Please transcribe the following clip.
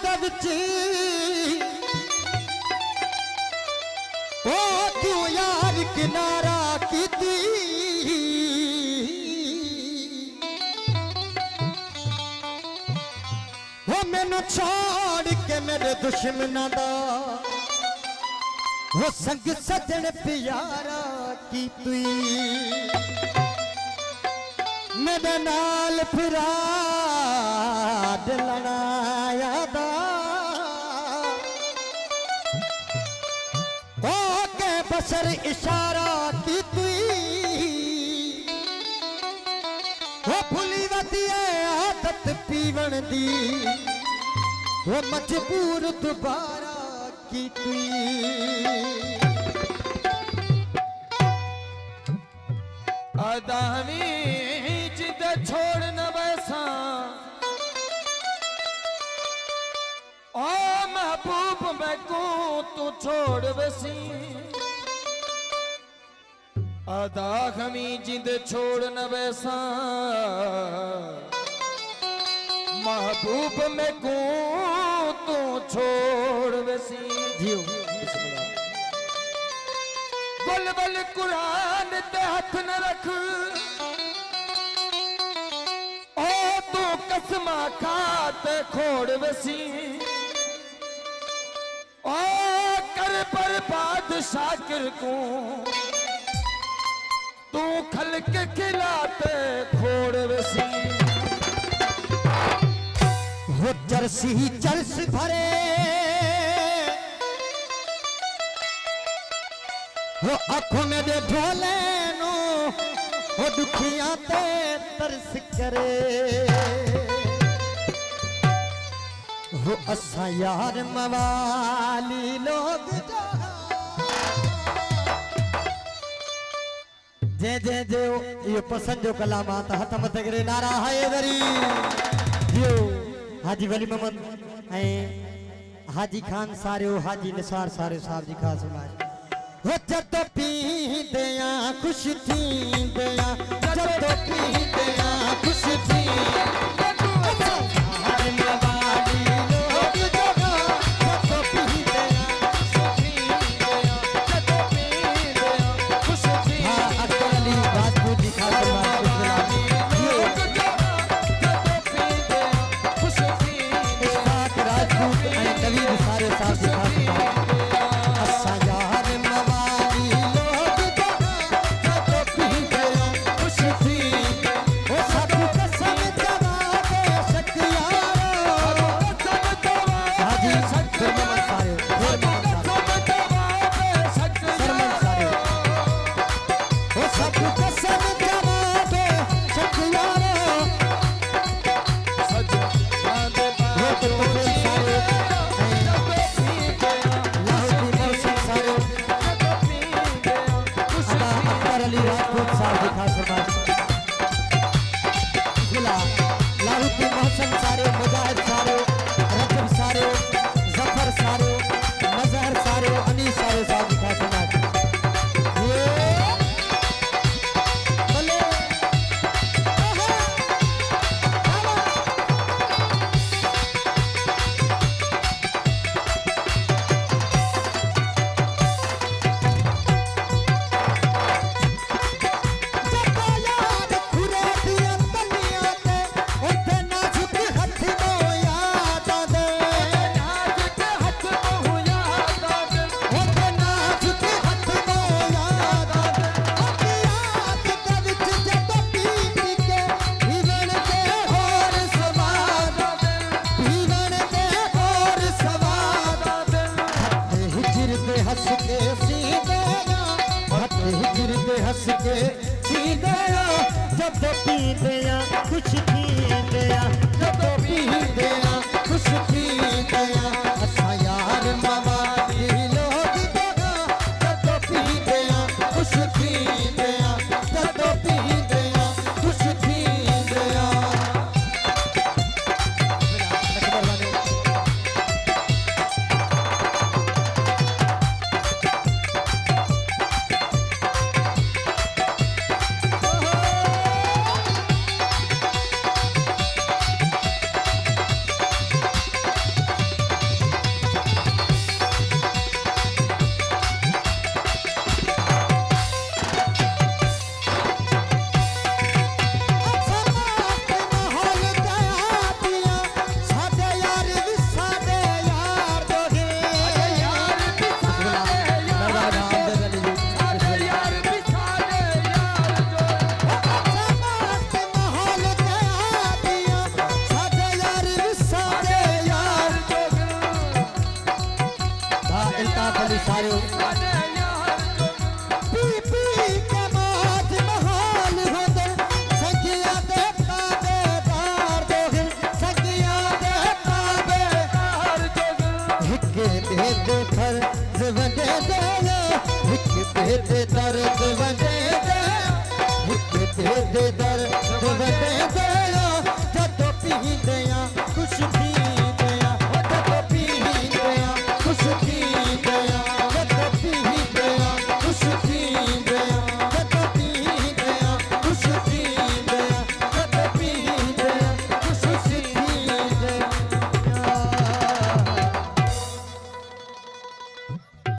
दा विची ओ तू यार किनारा कीती वो मैनू छोड़ के मेरे दुश्मना दा वो संग सजन प्यारा की तुई मेरे नाल फिरा दिलना यादा ओ के बसर इशारा की तुई वो भुली वती आदत पीवन दी वो मजबूर दोबारा की तुई अदामी जिद छोड़ न बैसा ओ महबूब मैं को तू छोड़ बसी अदा हमी जिद छोड़ न बैसा महबूब मैं को तू छोड़ बसी जियो बल बल कुरान ते हाथ न रख ओ तू कसमा खाते खोड़ बसी ओ कर बर्बाद शाकिर को तू खल के खिलाते खोड़ बसी वो जर्सी जर्स भरे वो आँखों में दे ढोले नो वो दुखियां ते तरस करे वो असा यार मवाली लोग जे जे जो ये पसंद जो कलाम आता हत मत करे नारा है दरी जो हाजी वली मोहम्मद है हाजी खान सारे हाजी निसार सारे साहब जी खास समाज वो जद पींदिया खुश थींदिया जद पींदिया खुश थी हंस के सीधया जब पी दिया कुछ पी दिया जब पी दिया कुछ पी दिया अच्छा यार मामा लोग देगा जब पी दिया कुछ पी दिया जब पी दिया कुछ पी दिया थारे